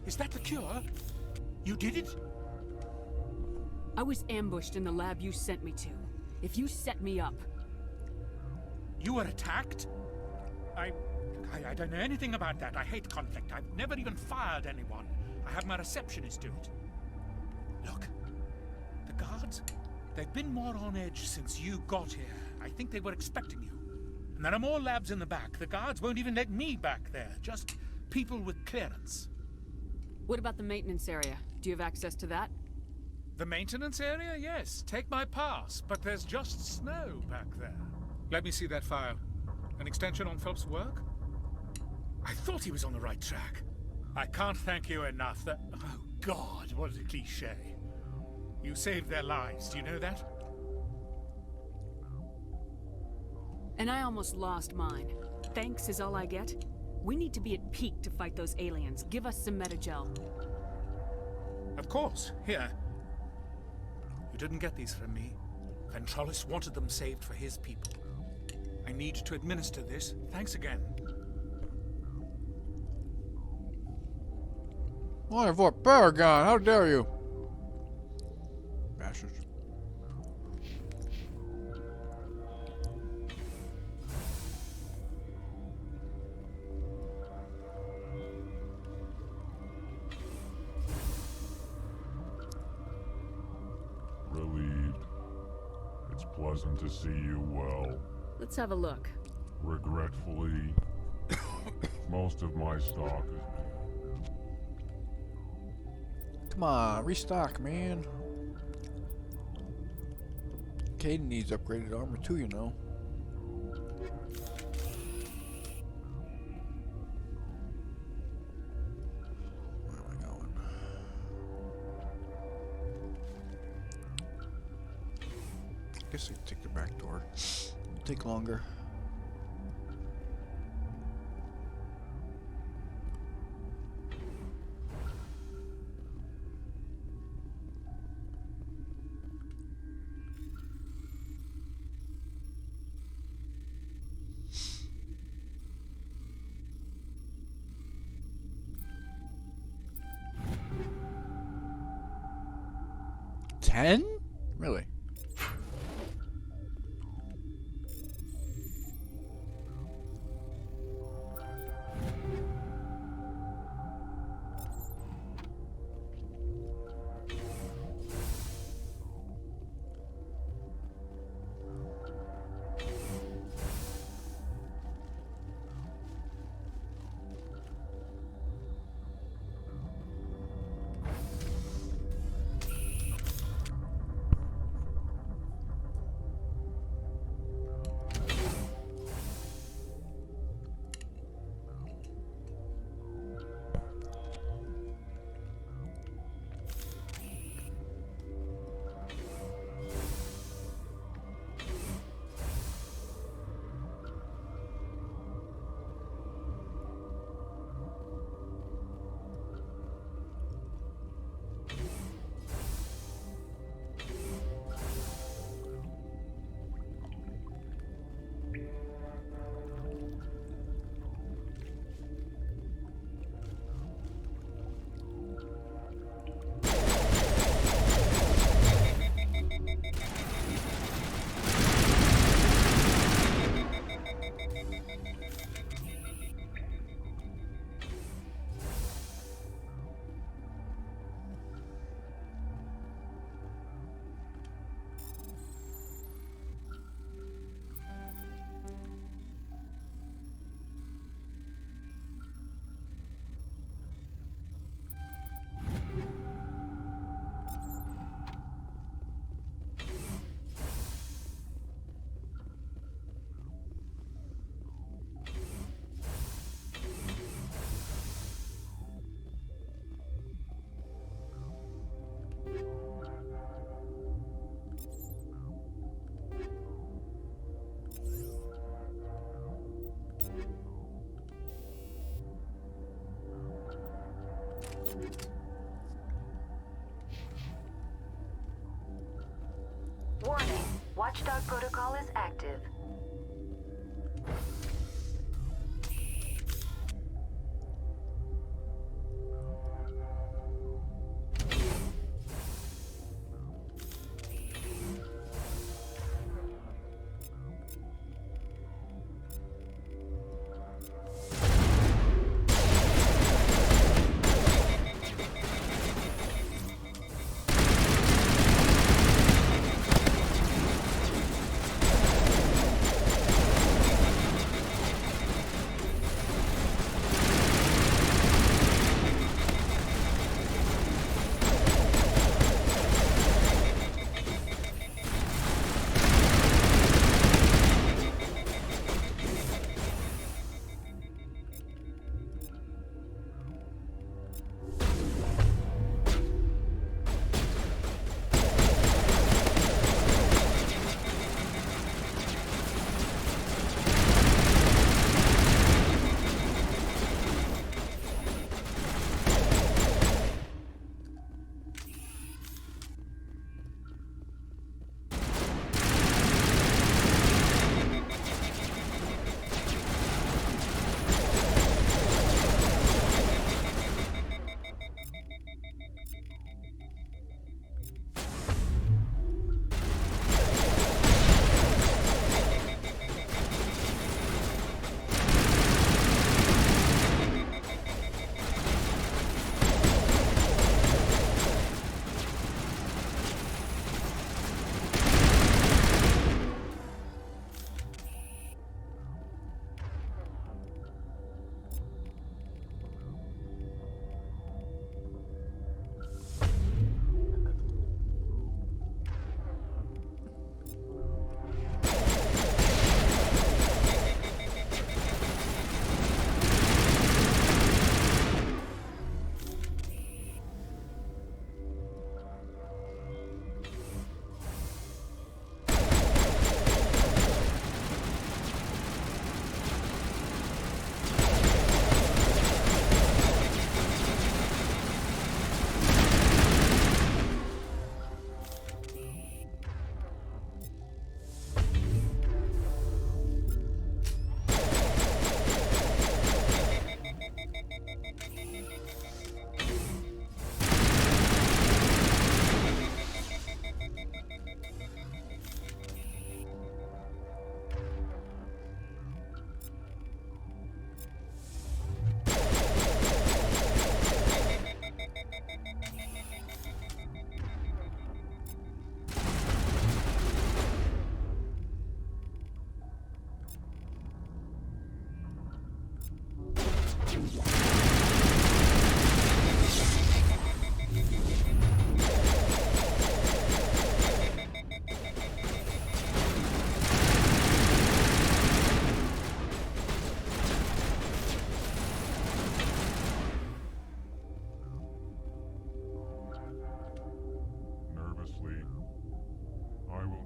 Is that the cure? You did it? I was ambushed in the lab you sent me to. If you set me up... You were attacked? I don't know anything about that. I hate conflict. I've never even fired anyone. I have my receptionist do it. Look, the guards, they've been more on edge since you got here. I think they were expecting you. And there are more labs in the back. The guards won't even let me back there. Just people with clearance. What about the maintenance area? Do you have access to that? The maintenance area? Yes. Take my pass. But there's just snow back there. Let me see that file. An extension on Phelps' work? I thought he was on the right track. I can't thank you enough. Oh, God, what a cliché. You saved their lives. Do you know that? And I almost lost mine. Thanks is all I get? We need to be at peak to fight those aliens. Give us some Metagel. Of course. Here. You didn't get these from me. Ventralis wanted them saved for his people. I need to administer this. Thanks again. Wonderful Paragon, how dare you? Bastards. Relieved. It's pleasant to see you well. Let's have a look. Regretfully, most of my stock is... Come on, restock, man. Caden needs upgraded armor too, you know. Where am I going? Guess I can take the back door. It'll take longer. $10? Really? Warning, Watchdog protocol is active.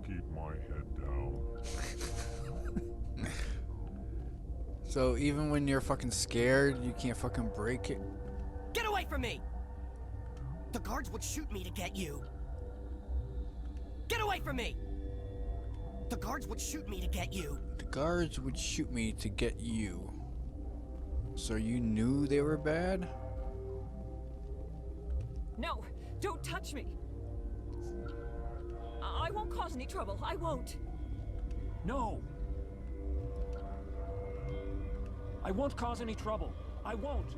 keep my head down. So even when you're fucking scared, you can't fucking break it? Get away from me! The guards would shoot me to get you. Get away from me! The guards would shoot me to get you. The guards would shoot me to get you. So you knew they were bad? No, don't touch me. I won't cause any trouble. I won't. No! I won't cause any trouble. I won't!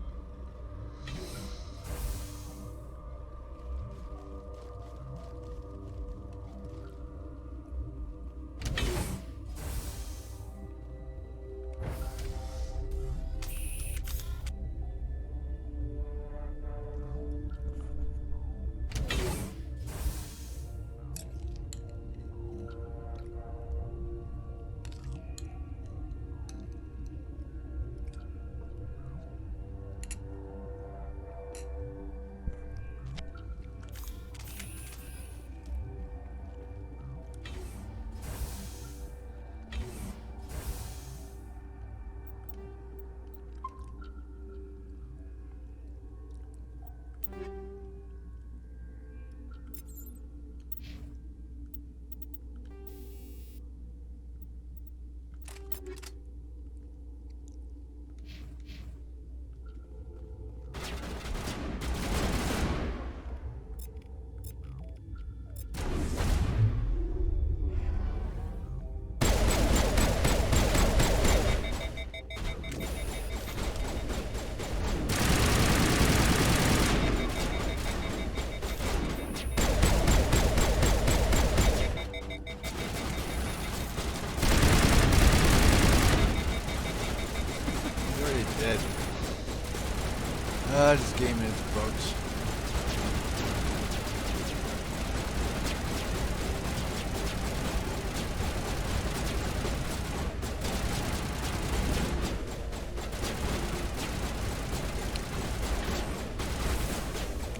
This game is bugs.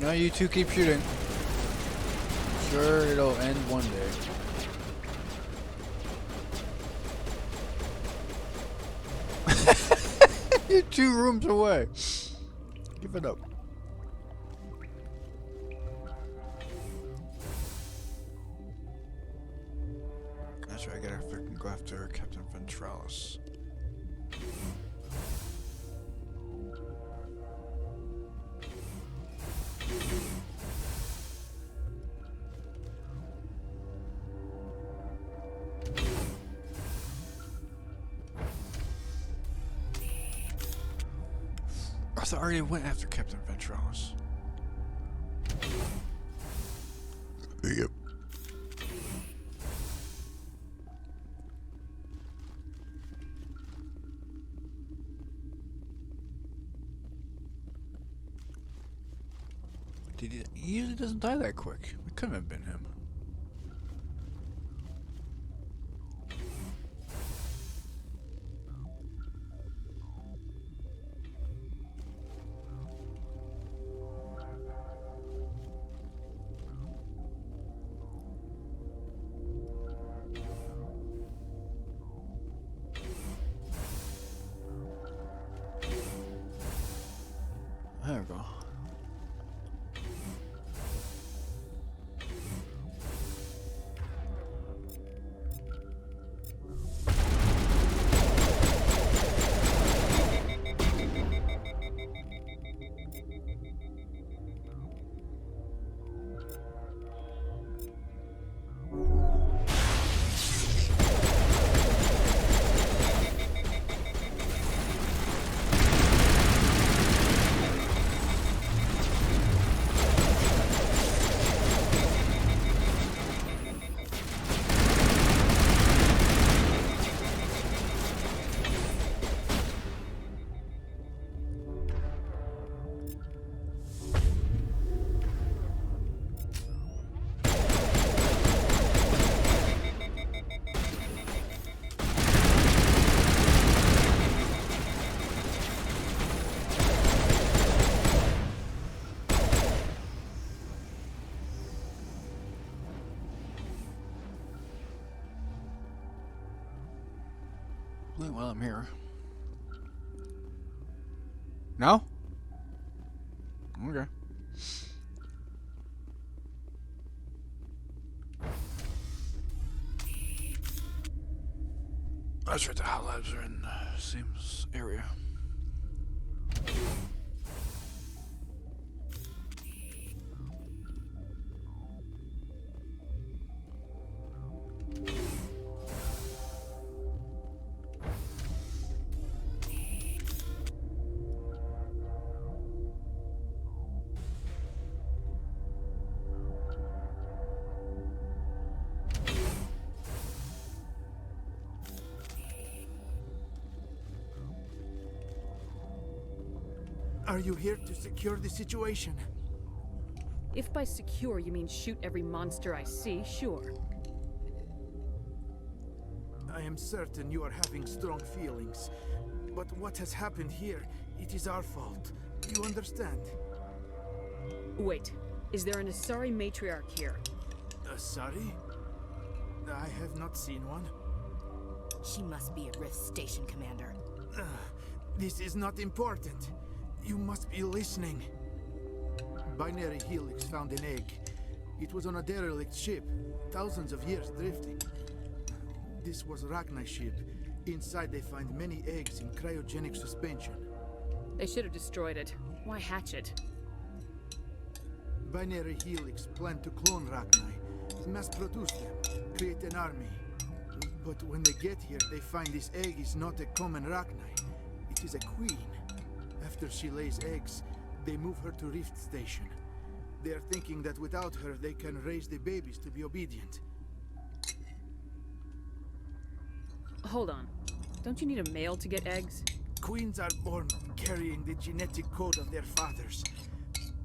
No, you two keep shooting. Sure, it'll end one day. You're 2 rooms away. Give it up. That's right, I gotta freaking go after Captain Ventralis. I already went after Captain Ventralis. Yep. He usually doesn't die that quick. It couldn't have been him. There we go. Well, while I'm here. No? Okay. That's right, the hot labs are in the same area. Are you here to secure the situation? If by secure you mean shoot every monster I see, sure. I am certain you are having strong feelings. But what has happened here, it is our fault. You understand? Wait, is there an Asari matriarch here? Asari? I have not seen one. She must be at Rift Station, Commander. This is not important. You must be listening. Binary Helix found an egg. It was on a derelict ship, thousands of years drifting. This was Rachni's ship. Inside they find many eggs in cryogenic suspension. They should have destroyed it. Why hatch it? Binary Helix planned to clone Rachni, mass produce them, create an army. But when they get here, they find this egg is not a common Rachni. It is a queen. After she lays eggs, they move her to Rift Station. They are thinking that without her, they can raise the babies to be obedient. Hold on. Don't you need a male to get eggs? Queens are born carrying the genetic code of their fathers.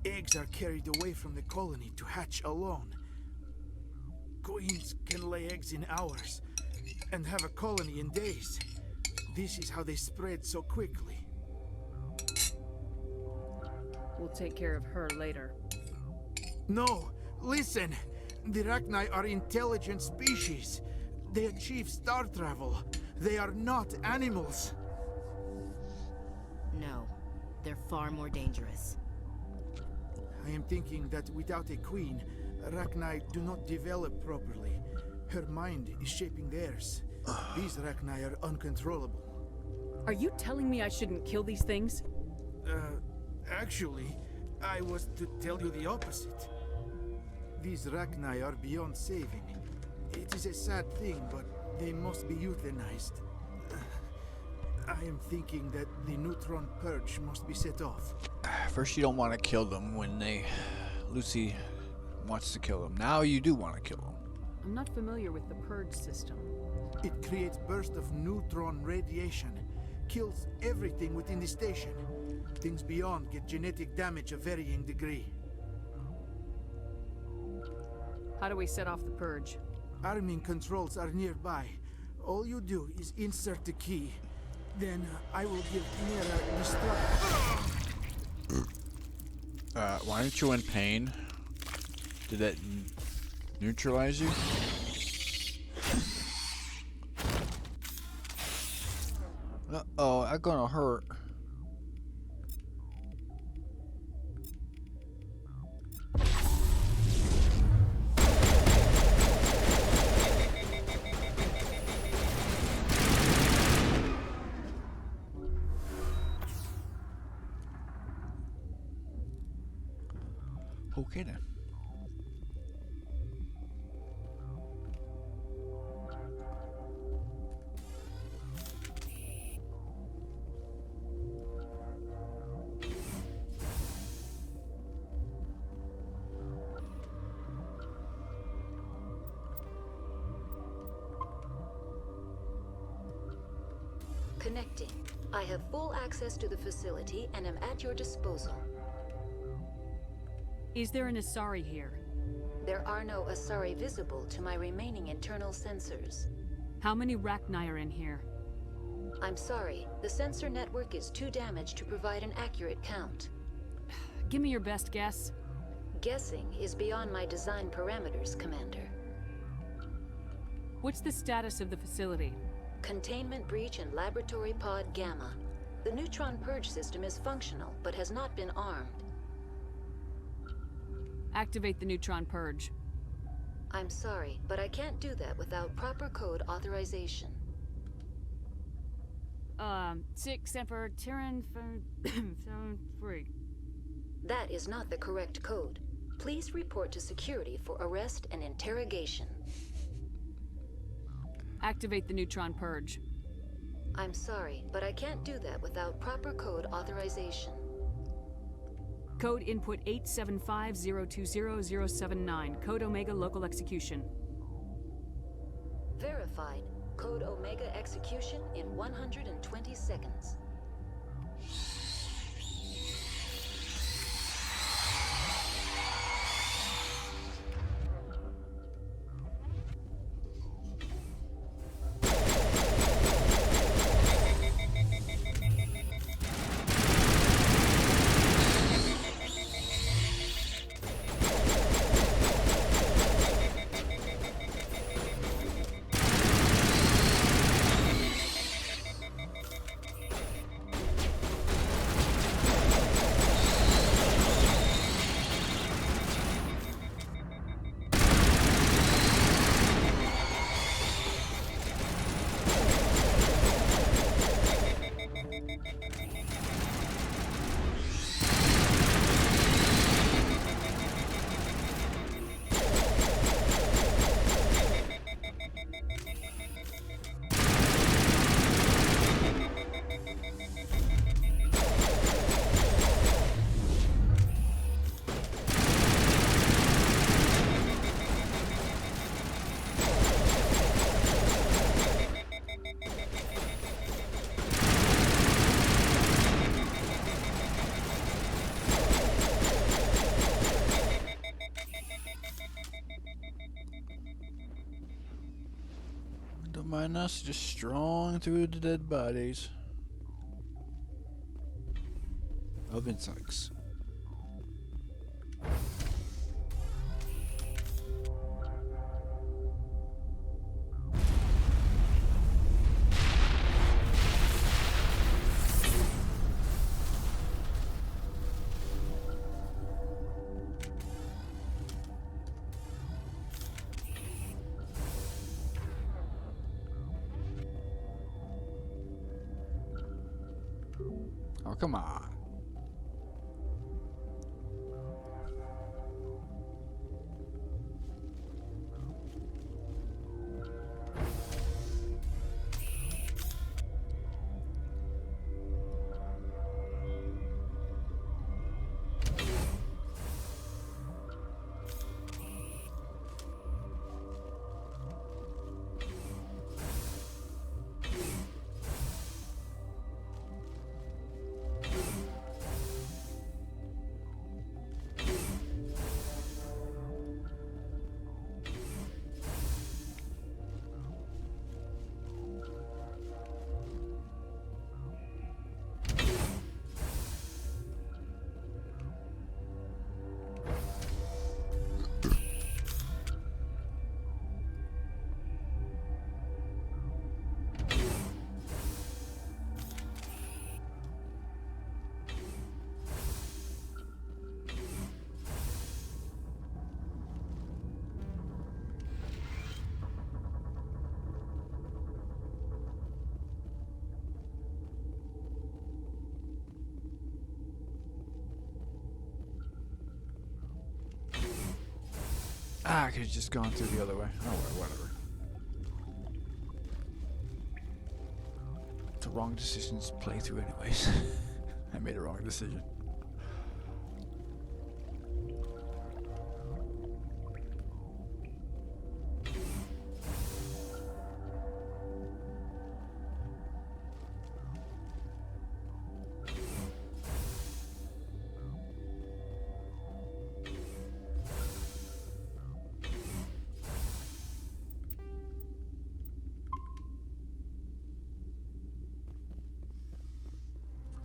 Eggs are carried away from the colony to hatch alone. Queens can lay eggs in hours and have a colony in days. This is how they spread so quickly. We'll take care of her later. No, listen! The Rachni are intelligent species. They achieve star travel. They are not animals. No, they're far more dangerous. I am thinking that without a queen, Rachni do not develop properly. Her mind is shaping theirs. These Rachni are uncontrollable. Are you telling me I shouldn't kill these things? Actually, I was to tell you the opposite. These Rachni are beyond saving. It is a sad thing, but they must be euthanized. I am thinking that the neutron purge must be set off. First you don't want to kill them when Lucy wants to kill them. Now you do want to kill them. I'm not familiar with the purge system. It creates bursts of neutron radiation, kills everything within the station. Things beyond get genetic damage of varying degree. How do we set off the purge? Arming controls are nearby. All you do is insert the key. Then I will give Nera destruct. Why aren't you in pain? Did that neutralize you? Uh-oh, that's gonna hurt. Okay then. Connecting. I have full access to the facility and am at your disposal. Is there an Asari here? There are no Asari visible to my remaining internal sensors. How many Rachni are in here? I'm sorry, the sensor network is too damaged to provide an accurate count. Give me your best guess. Guessing is beyond my design parameters, Commander. What's the status of the facility? Containment breach in Laboratory Pod Gamma. The neutron purge system is functional, but has not been armed. Activate the neutron purge. I'm sorry, but I can't do that without proper code authorization. 6 Emperor Tyrann 3. That is not the correct code. Please report to security for arrest and interrogation. Activate the neutron purge. I'm sorry, but I can't do that without proper code authorization. Code input 875020079. Code Omega local execution. Verified. Code Omega execution in 120 seconds. Don't mind us, just strolling through the dead bodies of insects. Oh, come on. Ah, I could have just gone through the other way. Oh, well, whatever. It's a wrong decisions playthrough anyways. I made a wrong decision.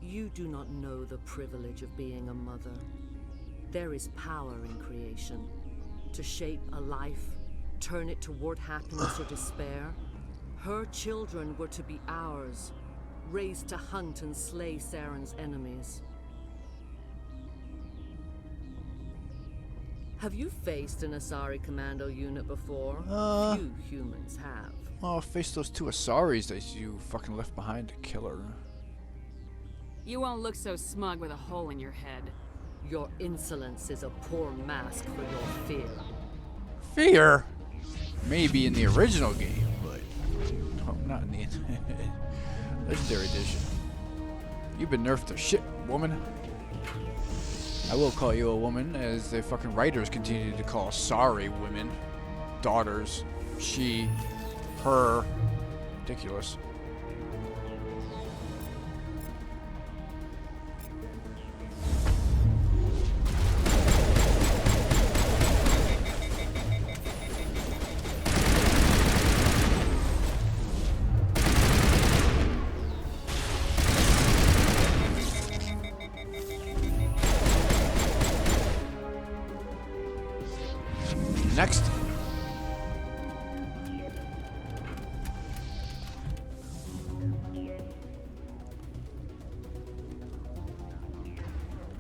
You do not know the privilege of being a mother. There is power in creation. To shape a life, turn it toward happiness or despair. Her children were to be ours, raised to hunt and slay Saren's enemies. Have you faced an Asari commando unit before? Few humans have. Oh, face those two Asaris that you fucking left behind to kill her. You won't look so smug with a hole in your head. Your insolence is a poor mask for your fear. Fear? Maybe in the original game, but no, not in the Legendary Edition. You've been nerfed to shit, woman. I will call you a woman, as the fucking writers continue to call sorry women, daughters, she, her. Ridiculous. Next.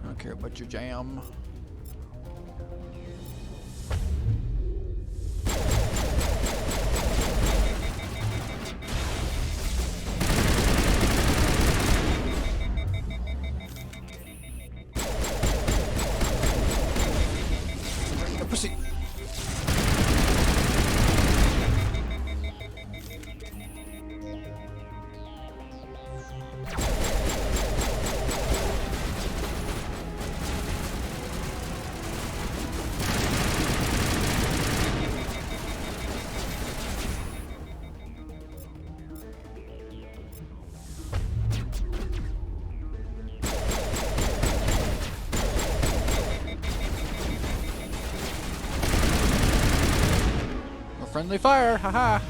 I don't care about your jam. Pussy. Friendly fire, haha.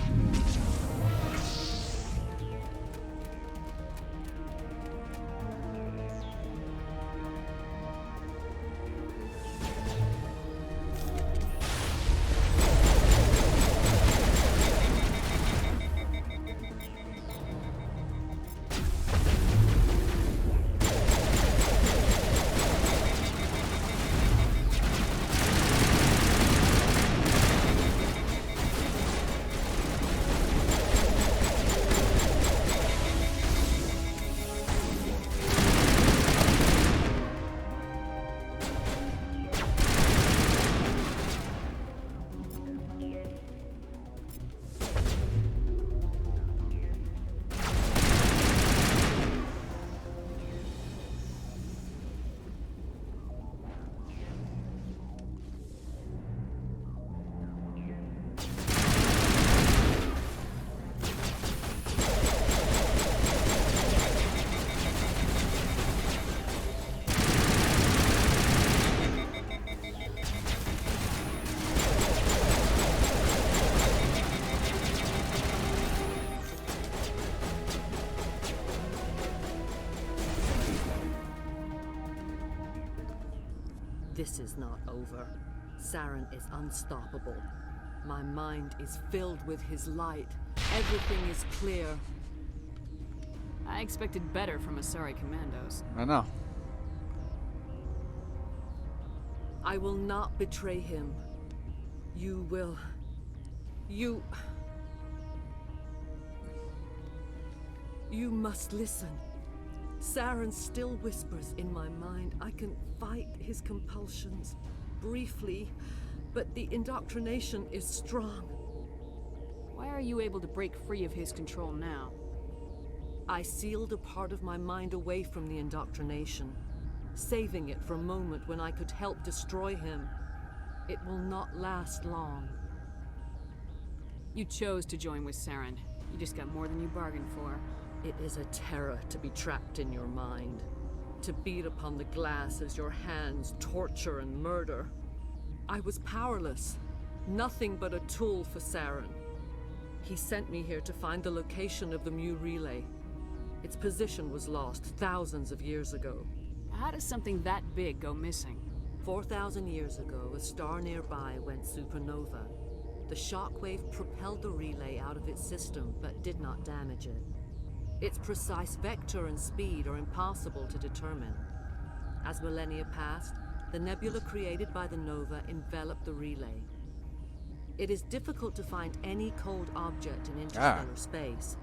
This is not over. Saren is unstoppable. My mind is filled with his light. Everything is clear. I expected better from Asari commandos. I know. I will not betray him. You will. You must listen. Saren still whispers in my mind. I can fight his compulsions briefly, but the indoctrination is strong. Why are you able to break free of his control now? I sealed a part of my mind away from the indoctrination, saving it for a moment when I could help destroy him. It will not last long. You chose to join with Saren. You just got more than you bargained for. It is a terror to be trapped in your mind, to beat upon the glass as your hands torture and murder. I was powerless, nothing but a tool for Saren. He sent me here to find the location of the Mu relay. Its position was lost thousands of years ago. How does something that big go missing? 4,000 years ago, a star nearby went supernova. The shockwave propelled the relay out of its system, but did not damage it. Its precise vector and speed are impossible to determine. As millennia passed, the nebula created by the nova enveloped the relay. It is difficult to find any cold object in interstellar space,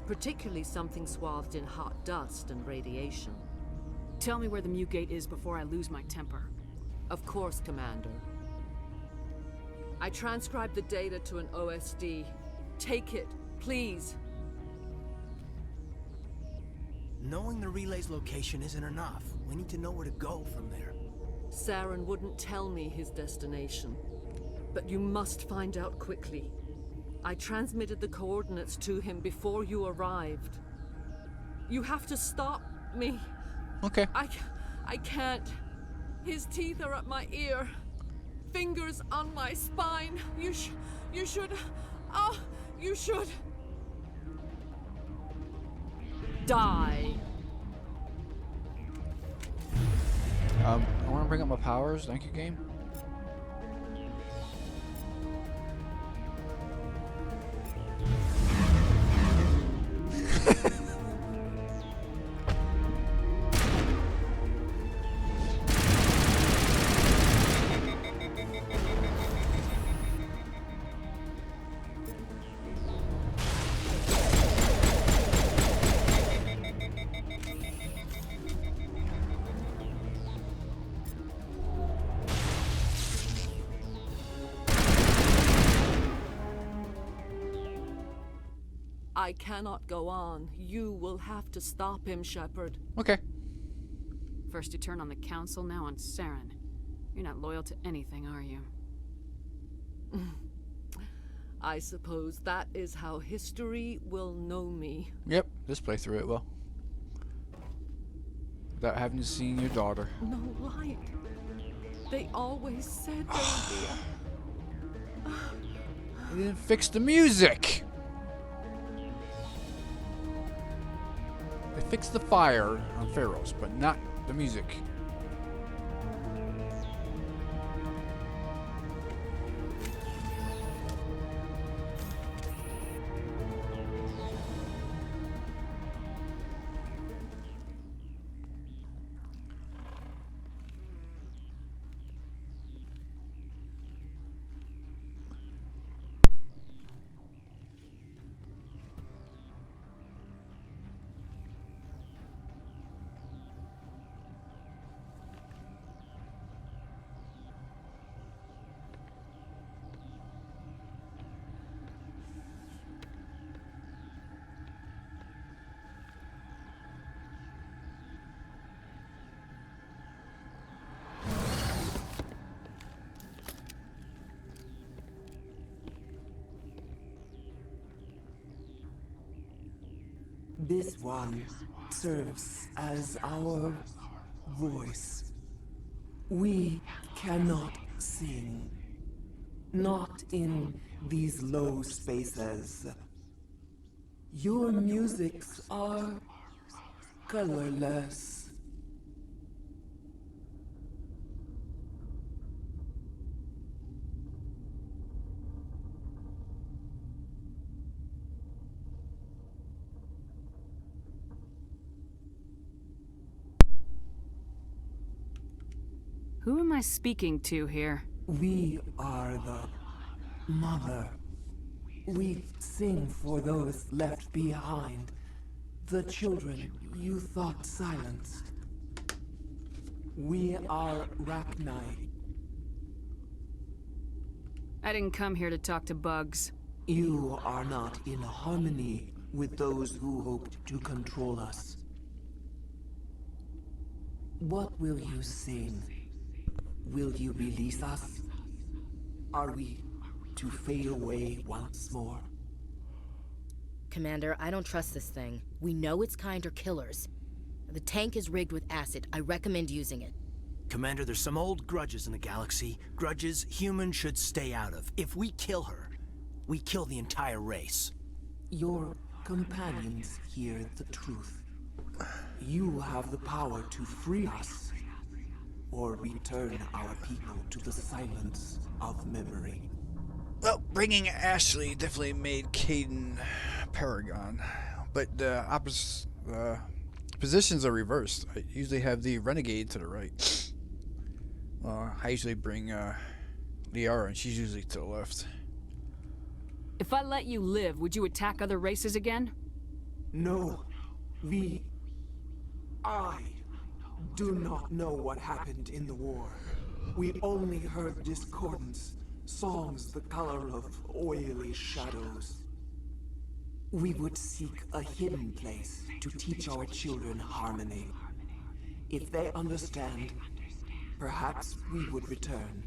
particularly something swathed in hot dust and radiation. Tell me where the mute-gate is before I lose my temper. Of course, Commander. I transcribed the data to an OSD. Take it, please. Knowing the relay's location isn't enough. We need to know where to go from there. Saren wouldn't tell me his destination. But you must find out quickly. I transmitted the coordinates to him before you arrived. You have to stop me. Okay. I can't. His teeth are at my ear. Fingers on my spine. You should... Oh, you should... die. I want to bring up my powers. Thank you, game. I cannot go on. You will have to stop him, Shepard. Okay. First you turn on the Council, now on Saren. You're not loyal to anything, are you? I suppose that is how history will know me. Yep, this playthrough it will. Without having to see your daughter. No light. They always said there would be You didn't fix the music! They fixed the fire on Pharaohs, but not the music. This one serves as our voice. We cannot sing. Not in these low spaces. Your musics are colorless. Who am I speaking to here? We are the mother. We sing for those left behind. The children you thought silenced. We are Rachni. I didn't come here to talk to bugs. You are not in harmony with those who hoped to control us. What will you sing? Will you release us? Are we to fade away once more? Commander, I don't trust this thing. We know its kind are killers. The tank is rigged with acid. I recommend using it. Commander, there's some old grudges in the galaxy. Grudges humans should stay out of. If we kill her, we kill the entire race. Your companions hear the truth. You have the power to free us, or return our people to the silence of memory. Well, bringing Ashley definitely made Caden Paragon, but the opposite positions are reversed. I usually have the Renegade to the right. I usually bring Liara, and she's usually to the left. If I let you live, would you attack other races again? No. I do not know what happened in the war. We only heard discordance, songs the color of oily shadows. We would seek a hidden place to teach our children harmony. If they understand, perhaps we would return.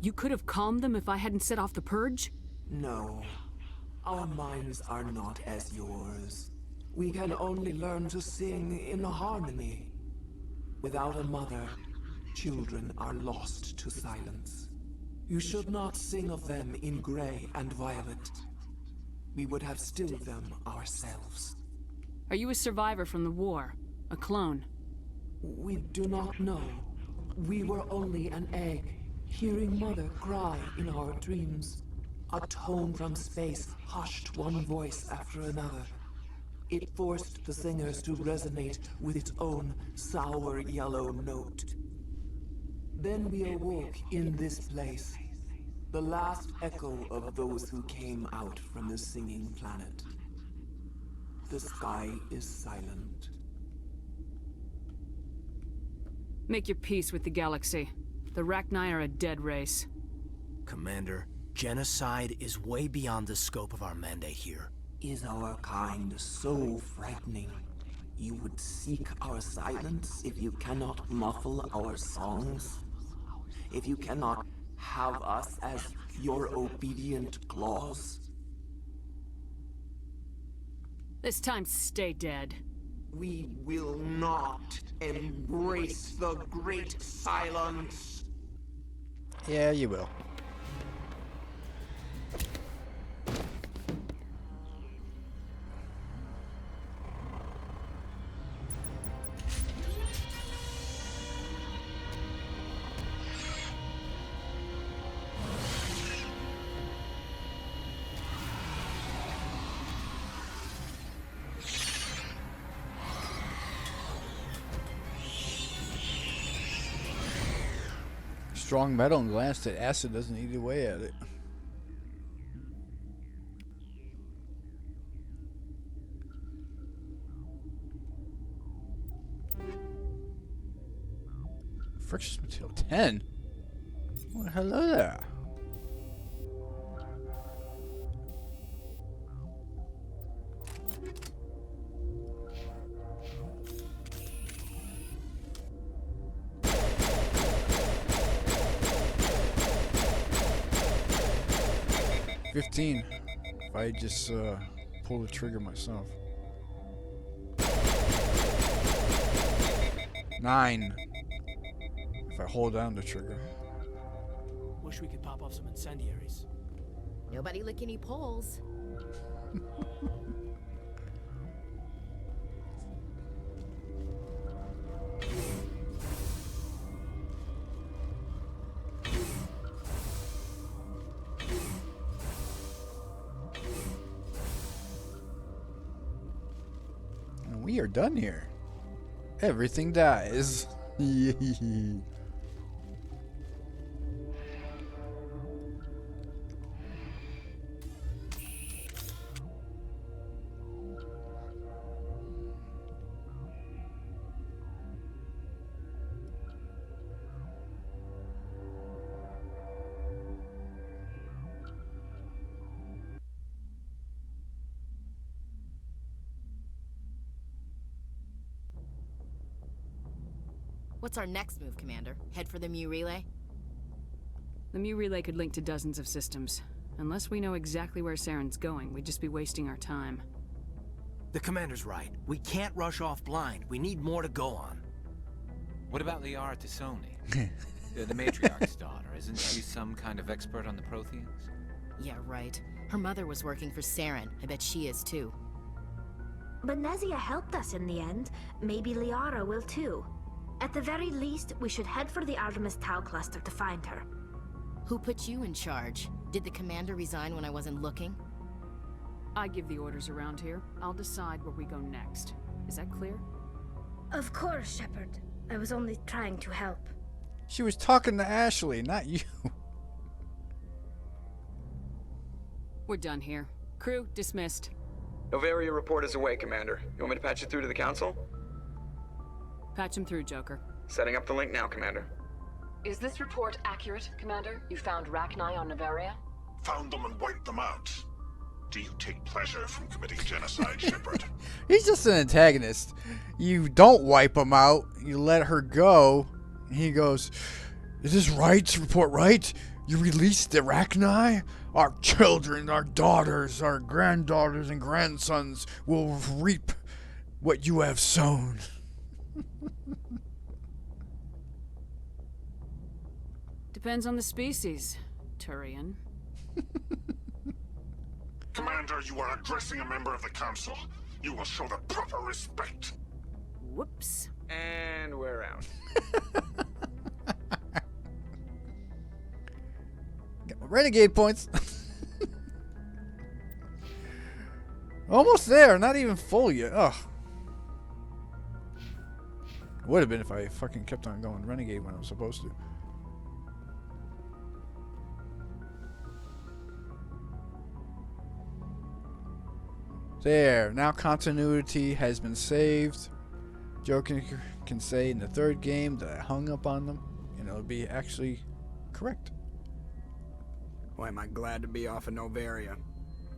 You could have calmed them if I hadn't set off the purge? No. Our minds are not as yours. We can only learn to sing in harmony. Without a mother, children are lost to silence. You should not sing of them in gray and violet. We would have stilled them ourselves. Are you a survivor from the war? A clone? We do not know. We were only an egg, hearing Mother cry in our dreams. A tone from space hushed one voice after another. It forced the singers to resonate with its own sour yellow note. Then we awoke in this place, the last echo of those who came out from the singing planet. The sky is silent. Make your peace with the galaxy. The Rachni are a dead race. Commander, genocide is way beyond the scope of our mandate here. Is our kind so frightening? You would seek our silence if you cannot muffle our songs? If you cannot have us as your obedient claws? This time, stay dead. We will not embrace the great silence. Yeah, you will. Strong metal and glass that acid doesn't eat away at it. Friction material 10? Well, hello there. $15 if I just pull the trigger myself. 9 if I hold down the trigger. Wish we could pop off some incendiaries. Nobody lick any poles. And we are done here. Everything dies. What's our next move, Commander? Head for the Mu Relay? The Mu Relay could link to dozens of systems. Unless we know exactly where Saren's going, we'd just be wasting our time. The Commander's right. We can't rush off blind. We need more to go on. What about Liara Tassoni? The Matriarch's daughter. Isn't she some kind of expert on the Protheans? Yeah, right. Her mother was working for Saren. I bet she is too. But Nezia helped us in the end. Maybe Liara will too. At the very least, we should head for the Artemis Tau cluster to find her. Who put you in charge? Did the commander resign when I wasn't looking? I give the orders around here. I'll decide where we go next. Is that clear? Of course, Shepard. I was only trying to help. She was talking to Ashley, not you. We're done here. Crew dismissed. Noveria report is away, Commander. You want me to patch it through to the Council? Patch him through, Joker. Setting up the link now, Commander. Is this report accurate, Commander? You found Rachni on Noveria? Found them and wiped them out. Do you take pleasure from committing genocide, Shepard? He's just an antagonist. You don't wipe him out. You let her go. He goes, "Is this right? Report right? You released the Rachni? Our children, our daughters, our granddaughters and grandsons will reap what you have sown." Depends on the species, Turian. Commander, you are addressing a member of the Council. You will show the proper respect. Whoops. And we're out. Got my renegade points. Almost there. Not even full yet. Ugh. Would have been if I fucking kept on going renegade when I was supposed to. There. Now continuity has been saved. Joker can say in the third game that I hung up on them, and it'll be actually correct. Boy, am I glad to be off of Noveria.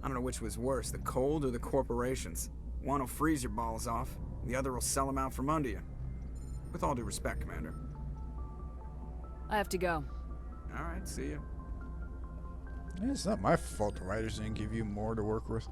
I don't know which was worse, the cold or the corporations. One will freeze your balls off, the other will sell them out from under you. With all due respect, Commander. I have to go. Alright, see you. It's not my fault the writers didn't give you more to work with.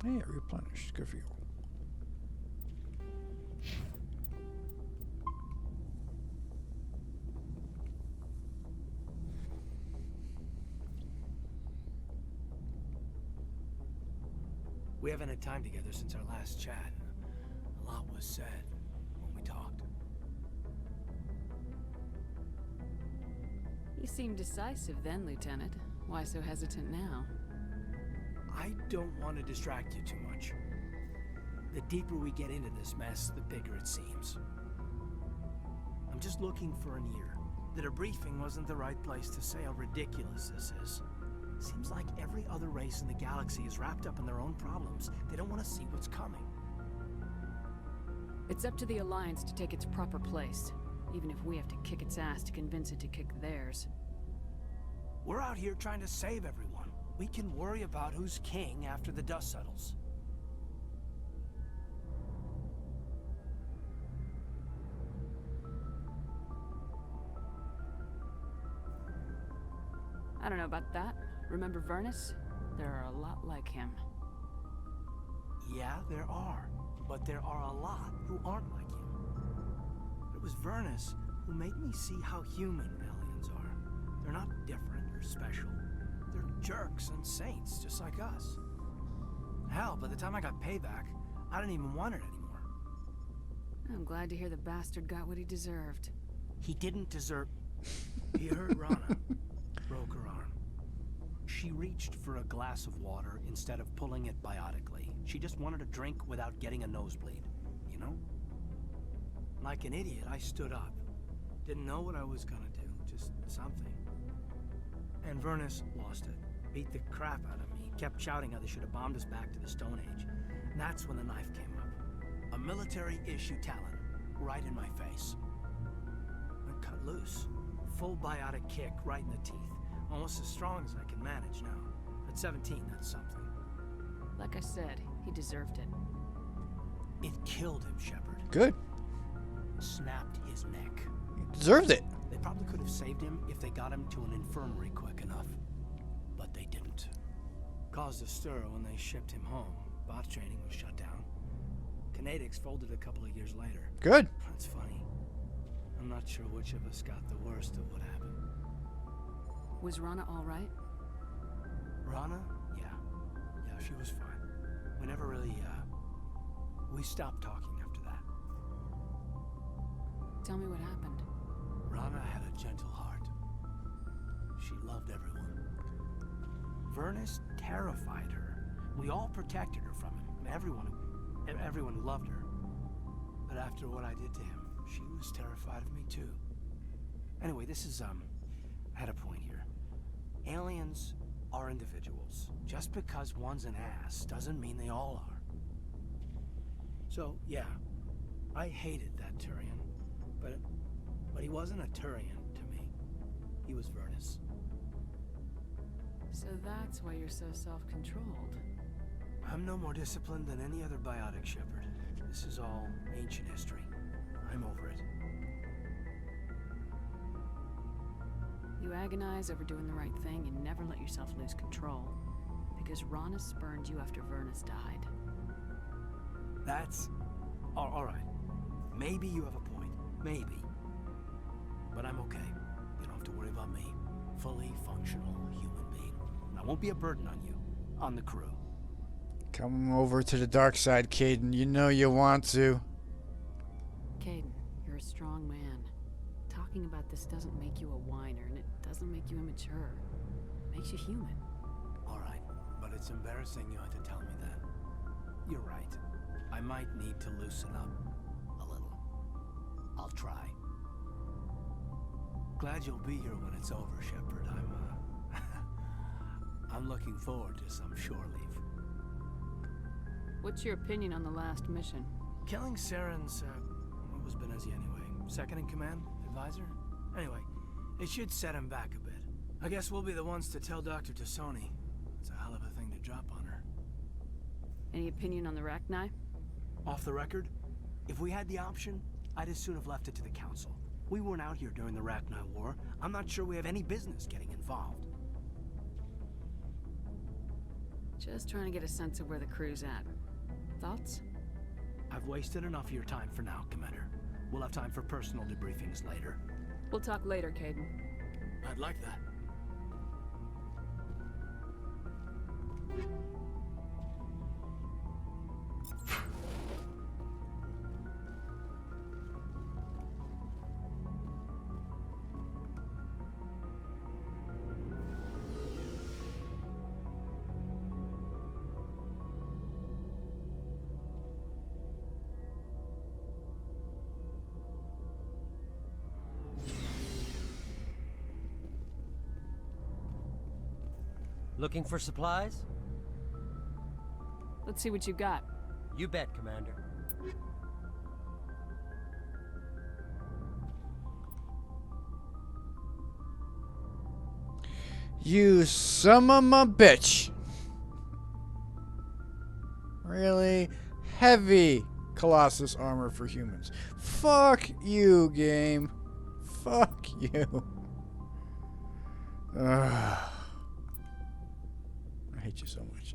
Hey, replenish. Good for you. We haven't had time together since our last chat. A lot was said when we talked. You seemed decisive then, Lieutenant. Why so hesitant now? I don't want to distract you too much. The deeper we get into this mess, the bigger it seems. I'm just looking for an ear. The debriefing wasn't the right place to say how ridiculous this is. Seems like every other race in the galaxy is wrapped up in their own problems. They don't want to see what's coming. It's up to the Alliance to take its proper place, even if we have to kick its ass to convince it to kick theirs. We're out here trying to save everyone. We can worry about who's king after the dust settles. I don't know about that. Remember Vernus? There are a lot like him. Yeah, there are. But there are a lot who aren't like him. It was Vernus who made me see how human aliens are. They're not different or special. They're jerks and saints, just like us. Hell, by the time I got payback, I didn't even want it anymore. I'm glad to hear the bastard got what he deserved. He didn't deserve... He hurt Rana. Broke her arm. She reached for a glass of water instead of pulling it biotically. She just wanted a drink without getting a nosebleed, you know? Like an idiot, I stood up. Didn't know what I was gonna do, just something. And Vernus lost it. Beat the crap out of me. Kept shouting how they should have bombed us back to the Stone Age. And that's when the knife came up. A military-issue talon, right in my face. I cut loose. Full biotic kick right in the teeth. Almost as strong as I can manage now. At 17, that's something. Like I said, he deserved it. It killed him, Shepard. Good. Snapped his neck. He deserved it. They probably could have saved him if they got him to an infirmary quick enough. But they didn't. Caused a stir when they shipped him home. Bot training was shut down. Kinetics folded a couple of years later. Good. That's funny. I'm not not sure which of us got the worst of what happened. Was Rana all right? Rana? Yeah. Yeah, she was fine. We never really, we stopped talking after that. Tell me what happened. Rana had a gentle heart. She loved everyone. Vernus terrified her. We all protected her from him. Everyone loved her. But after what I did to him, she was terrified of me too. Anyway, this is, I had a point here. Aliens are individuals. Just because one's an ass doesn't mean they all are. So, yeah, I hated that Turian. But he wasn't a Turian to me. He was Vernus. So that's why you're so self-controlled. I'm no more disciplined than any other biotic shepherd. This is all ancient history. I'm over it. You agonize over doing the right thing and never let yourself lose control. Because Rana spurned you after Vernus died. That's... all right. Maybe you have a point. Maybe. But I'm okay. You don't have to worry about me. Fully functional human being. I won't be a burden on you. On the crew. Come over to the dark side, Caden. You know you want to. Caden, you're a strong man. Talking about this doesn't make you a whiner, and it doesn't make you immature. It makes you human. All right. But it's embarrassing you had to tell me that. You're right. I might need to loosen up a little. I'll try. Glad you'll be here when it's over, Shepard. I'm looking forward to some shore leave. What's your opinion on the last mission? Killing Saren's, what was Benezia anyway? Second in command? Advisor? Anyway, it should set him back a bit. I guess we'll be the ones to tell Dr. Tassoni. It's a hell of a thing to drop on her. Any opinion on the Rachni? Off the record, if we had the option, I'd as soon have left it to the Council. We weren't out here during the Rachni War. I'm not sure we have any business getting involved. Just trying to get a sense of where the crew's at. Thoughts? I've wasted enough of your time for now, Commander. We'll have time for personal debriefings later. We'll talk later, Caden. I'd like that. Looking for supplies? Let's see what you got. You bet, Commander. You son of a bitch. Really? Heavy Colossus armor for humans. Fuck you, game. Fuck you. Ugh. I hate you so much.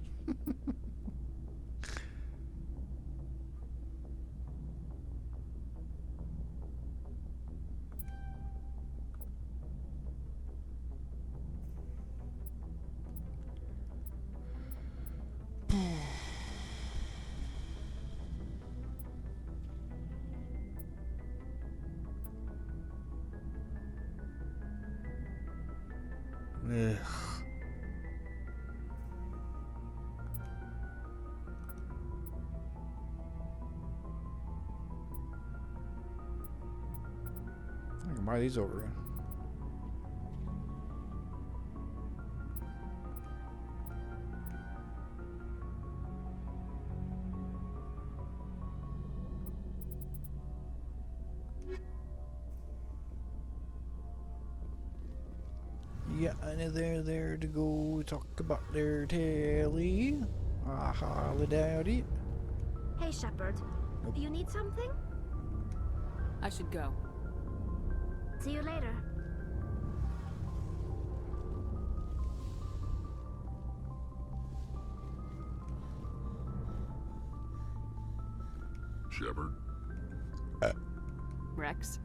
Ugh. I can buy these over here. Yeah, and they're there to go talk about their telly. Holiday. Hey, Shepard. Nope. You need something? I should go. See you later. Shepard? Rex?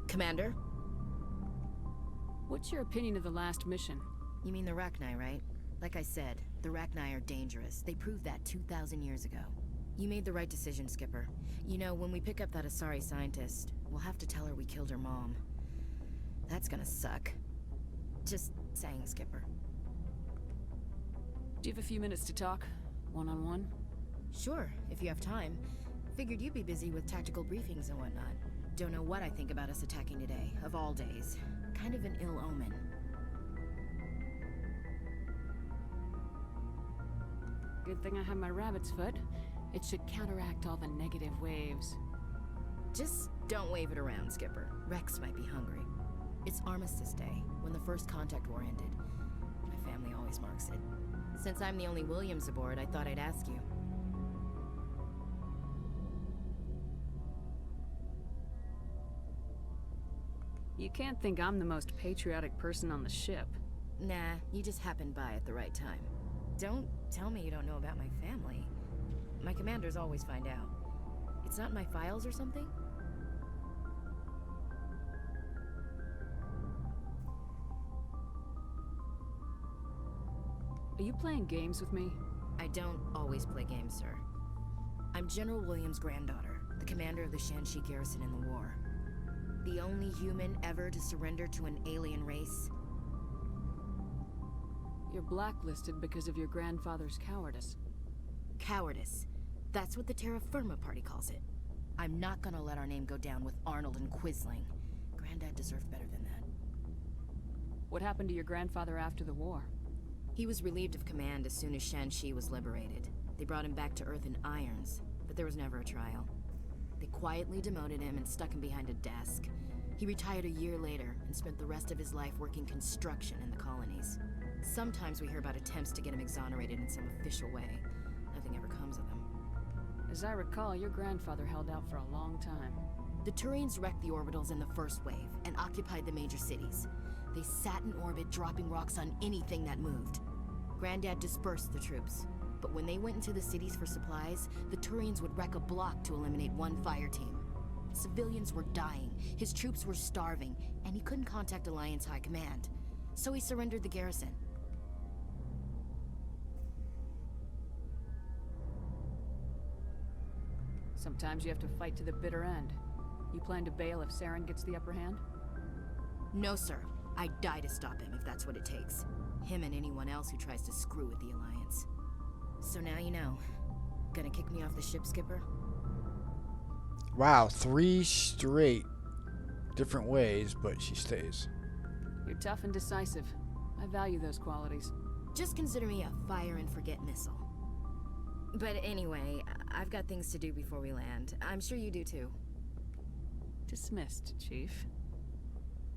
Commander? What's your opinion of the last mission? You mean the Rachni, right? Like I said, the Rachni are dangerous. They proved that 2,000 years ago. You made the right decision, Skipper. You know, when we pick up that Asari scientist, we'll have to tell her we killed her mom. That's gonna suck. Just saying, Skipper. Do you have a few minutes to talk? One-on-one? Sure, if you have time. Figured you'd be busy with tactical briefings and whatnot. Don't know what I think about us attacking today, of all days. Kind of an ill omen. Good thing I have my rabbit's foot. It should counteract all the negative waves. Just don't wave it around, Skipper. Rex might be hungry. It's Armistice Day, when the first contact war ended. My family always marks it. Since I'm the only Williams aboard, I thought I'd ask you. You can't think I'm the most patriotic person on the ship. Nah, you just happened by at the right time. Don't tell me you don't know about my family. My commanders always find out. It's not in my files or something? Are you playing games with me? I don't always play games, sir. I'm General Williams' granddaughter, the commander of the Shanxi garrison in the war. The only human ever to surrender to an alien race. You're blacklisted because of your grandfather's cowardice. Cowardice. That's what the Terra Firma Party calls it. I'm not gonna let our name go down with Arnold and Quisling. Granddad deserved better than that. What happened to your grandfather after the war? He was relieved of command as soon as Shanxi was liberated. They brought him back to Earth in irons, but there was never a trial. They quietly demoted him and stuck him behind a desk. He retired a year later and spent the rest of his life working construction in the colonies. Sometimes we hear about attempts to get him exonerated in some official way. Nothing ever comes of them. As I recall, your grandfather held out for a long time. The Turians wrecked the orbitals in the first wave and occupied the major cities. They sat in orbit, dropping rocks on anything that moved. Granddad dispersed the troops, but when they went into the cities for supplies, the Turians would wreck a block to eliminate one fire team. Civilians were dying, his troops were starving, and he couldn't contact Alliance High Command. So he surrendered the garrison. Sometimes you have to fight to the bitter end. You plan to bail if Saren gets the upper hand? No, sir. I'd die to stop him if that's what it takes. Him and anyone else who tries to screw with the Alliance. So now you know. Gonna kick me off the ship, Skipper? Wow, 3 straight different ways, but she stays. You're tough and decisive. I value those qualities. Just consider me a fire and forget missile. But anyway, I've got things to do before we land. I'm sure you do too. Dismissed, Chief.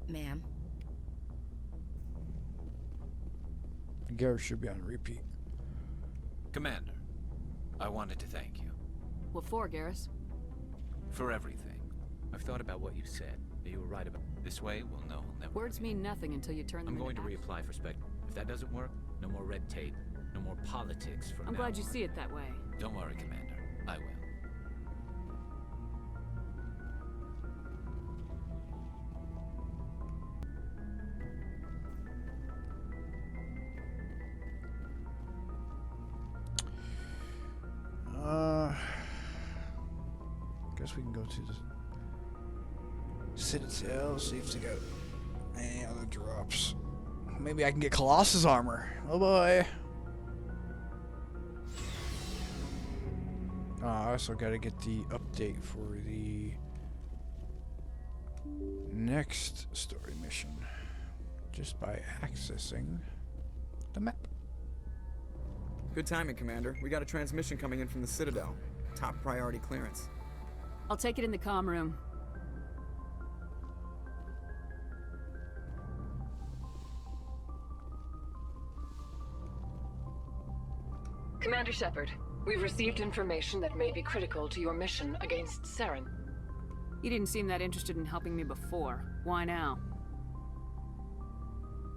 Ma'am. Garrett should be on repeat. Commander, I wanted to thank you. What for, Garrus? For everything. I've thought about what you said. You were right about this way, we'll know he'll never. Words mean nothing until you turn them I'm going into to reapply for spec. If that doesn't work, no more red tape, no more politics from I'm now glad you on. see it that way. Don't worry, Commander. I will. Guess we can go to the Citadel, see if they got any other drops. Maybe I can get Colossus armor. Oh boy. I also gotta get the update for the next story mission just by accessing the map. Good timing, Commander. We got a transmission coming in from the Citadel. Top priority clearance. I'll take it in the comm room. Commander Shepard, we've received information that may be critical to your mission against Saren. You didn't seem that interested in helping me before. Why now?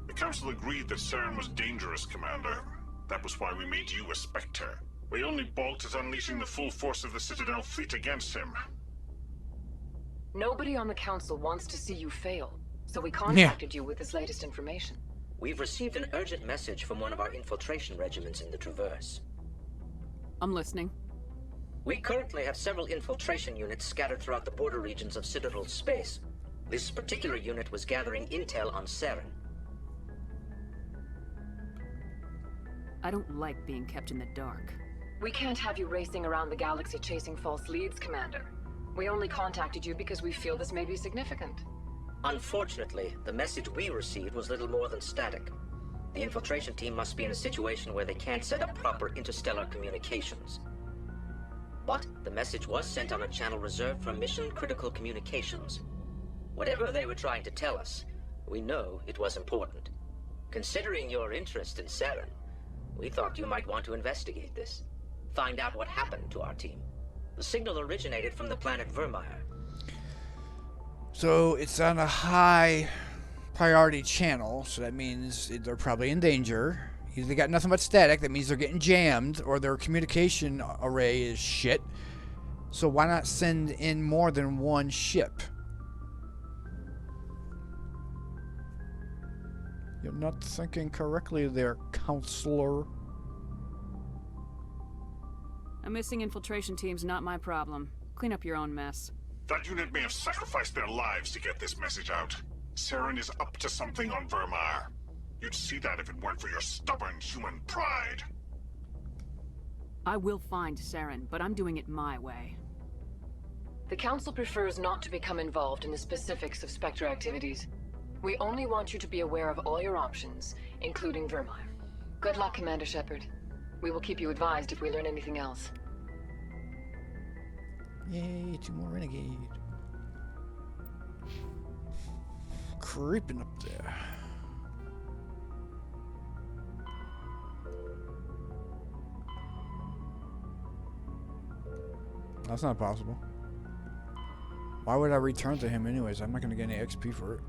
The Council agreed that Saren was dangerous, Commander. That was why we made you a Spectre. We only balked at unleashing the full force of the Citadel fleet against him. Nobody on the council wants to see you fail, so we contacted you with this latest information. We've received an urgent message from one of our infiltration regiments in the Traverse. I'm listening. We currently have several infiltration units scattered throughout the border regions of Citadel's space. This particular unit was gathering intel on Saren. I don't like being kept in the dark. We can't have you racing around the galaxy chasing false leads, Commander. We only contacted you because we feel this may be significant. Unfortunately, the message we received was little more than static. The infiltration team must be in a situation where they can't set up proper interstellar communications. But the message was sent on a channel reserved for mission-critical communications. Whatever they were trying to tell us, we know it was important. Considering your interest in Saren, we thought you might want to investigate this. Find out what happened to our team. The signal originated from the planet Vermeer. So it's on a high priority channel, so that means they're probably in danger. Either they got nothing but static, that means they're getting jammed, or their communication array is shit. So why not send in more than one ship? You're not thinking correctly there, counselor. A missing infiltration team's not my problem. Clean up your own mess. That unit may have sacrificed their lives to get this message out. Saren is up to something on Vermeer. You'd see that if it weren't for your stubborn human pride. I will find Saren, but I'm doing it my way. The Council prefers not to become involved in the specifics of Spectre activities. We only want you to be aware of all your options, including Vermeer. Good luck, Commander Shepard. We will keep you advised if we learn anything else. Yay, 2 more renegade. Creeping up there. That's not possible. Why would I return to him anyways? I'm not going to get any XP for it.